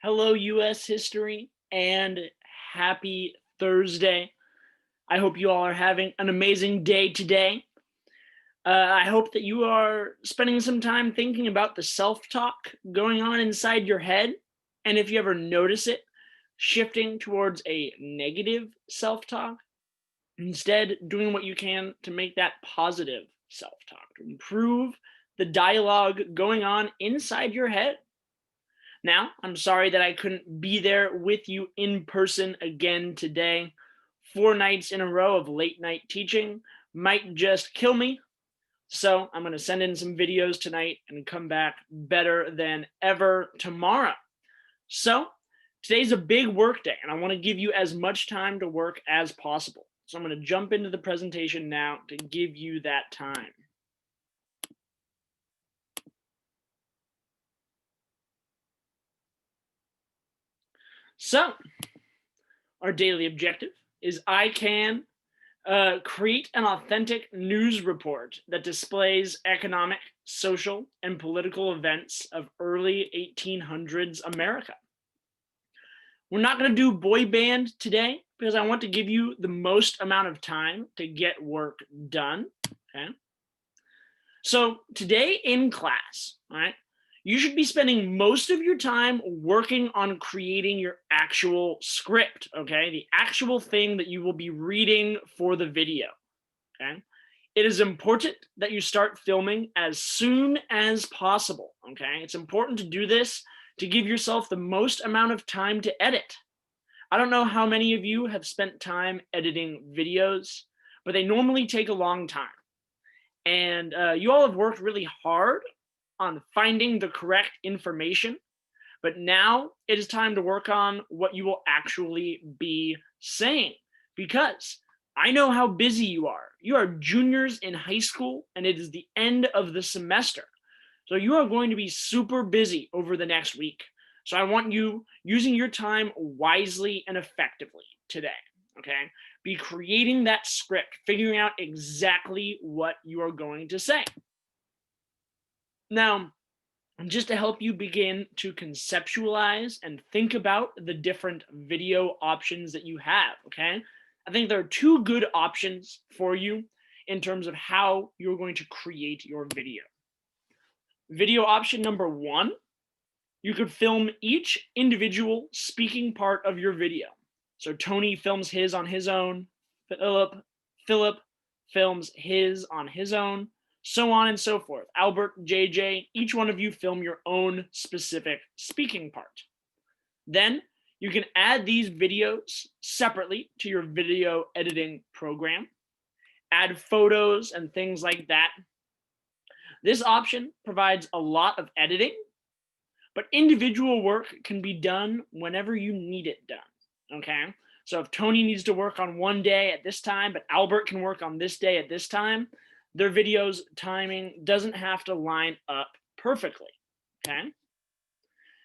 Hello, US history, and happy Thursday. I hope you all are having an amazing day today. I hope that you are spending some time thinking about the self talk going on inside your head. And if you ever notice it, shifting towards a negative self talk, instead, doing what you can to make that positive self talk, to improve the dialogue going on inside your head. Now, I'm sorry that I couldn't be there with you in person again today. 4 nights in a row of late night teaching might just kill me. So I'm going to send in some videos tonight and come back better than ever tomorrow. So today's a big work day, and I want to give you as much time to work as possible. So I'm going to jump into the presentation now to give you that time. So our daily objective is I can create an authentic news report that displays economic, social, and political events of early 1800s America. We're not going to do boy band today because I want to give you the most amount of time to get work done. Okay. So today in class, all right, you should be spending most of your time working on creating your actual script, okay? The actual thing that you will be reading for the video, okay? It is important that you start filming as soon as possible, okay? It's important to do this to give yourself the most amount of time to edit. I don't know how many of you have spent time editing videos, but they normally take a long time. And you all have worked really hard on finding the correct information, but now it is time to work on what you will actually be saying, because I know how busy you are. You are juniors in high school and it is the end of the semester. So you are going to be super busy over the next week. So I want you using your time wisely and effectively today, okay? Be creating that script, figuring out exactly what you are going to say. Now, just to help you begin to conceptualize and think about the different video options that you have, okay? I think there are two good options for you in terms of how you're going to create your video. Video option number one, you could film each individual speaking part of your video. So Tony films his on his own, Philip films his on his own, so on and so forth. Albert, JJ, each one of you film your own specific speaking part. Then you can add these videos separately to your video editing program, add photos and things like that. This option provides a lot of editing, but individual work can be done whenever you need it done, okay? So if Tony needs to work on one day at this time, but Albert can work on this day at this time, their video's timing doesn't have to line up perfectly, okay?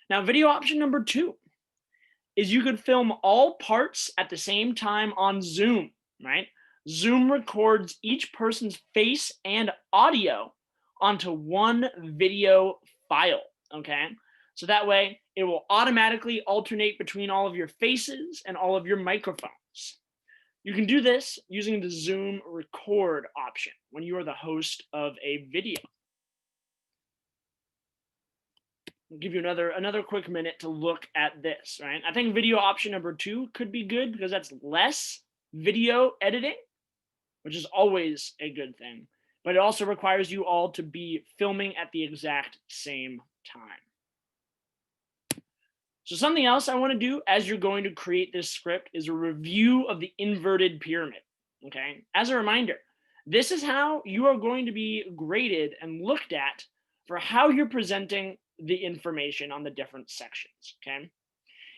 Now, video option number two is you could film all parts at the same time on Zoom, right? Zoom records each person's face and audio onto one video file, okay? So that way it will automatically alternate between all of your faces and all of your microphones. You can do this using the Zoom record option when you are the host of a video. I'll give you another quick minute to look at this, right? I think video option number two could be good because that's less video editing, which is always a good thing. But it also requires you all to be filming at the exact same time. So something else I want to do as you're going to create this script is a review of the inverted pyramid, okay? As a reminder, this is how you are going to be graded and looked at for how you're presenting the information on the different sections, okay?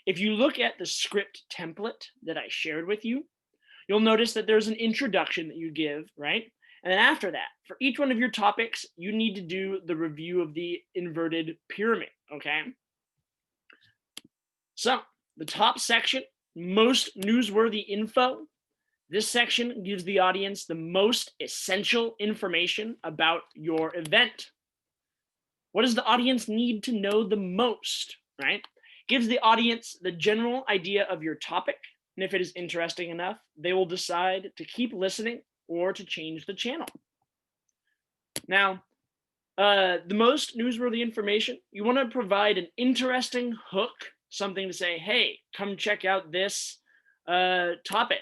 If you look at the script template that I shared with you, you'll notice that there's an introduction that you give, right? And then after that, for each one of your topics, you need to do the review of the inverted pyramid, okay? So the top section, most newsworthy info. This section gives the audience the most essential information about your event. What does the audience need to know the most, right? Gives the audience the general idea of your topic, and if it is interesting enough, they will decide to keep listening or to change the channel. Now, the most newsworthy information, you want to provide an interesting hook, something to say, hey, come check out this topic,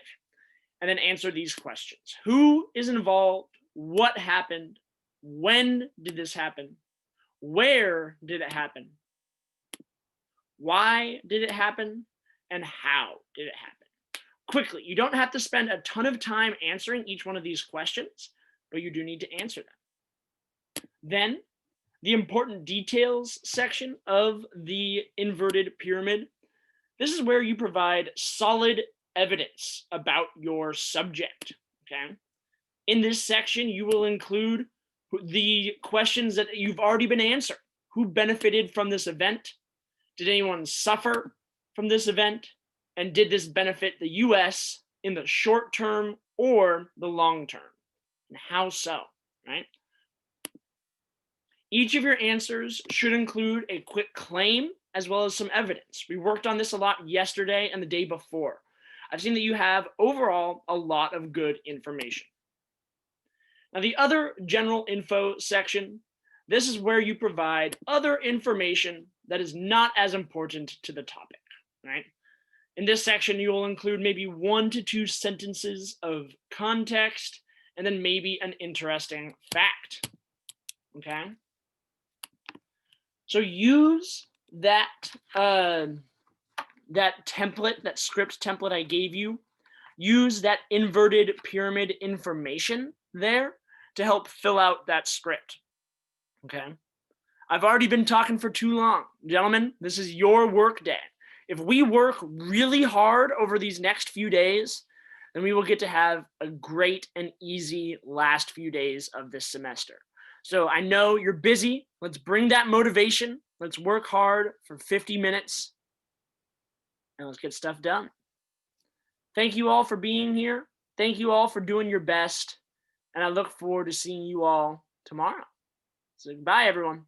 and then answer these questions. Who is involved? What happened? When did this happen? Where did it happen? Why did it happen? And how did it happen? Quickly, you don't have to spend a ton of time answering each one of these questions, but you do need to answer them. Then, the important details section of the inverted pyramid. This is where you provide solid evidence about your subject, okay? In this section, you will include the questions that you've already been answered. Who benefited from this event? Did anyone suffer from this event? And did this benefit the US in the short term or the long term? And how so, right? Each of your answers should include a quick claim as well as some evidence. We worked on this a lot yesterday and the day before. I've seen that you have overall a lot of good information. Now, the other general info section, this is where you provide other information that is not as important to the topic, right? In this section, you will include maybe 1 to 2 sentences of context and then maybe an interesting fact, okay? So use that, that template, that script template I gave you, use that inverted pyramid information there to help fill out that script, okay? I've already been talking for too long. Gentlemen, this is your work day. If we work really hard over these next few days, then we will get to have a great and easy last few days of this semester. So I know you're busy. Let's bring that motivation. Let's work hard for 50 minutes and let's get stuff done. Thank you all for being here. Thank you all for doing your best. And I look forward to seeing you all tomorrow. So goodbye, everyone.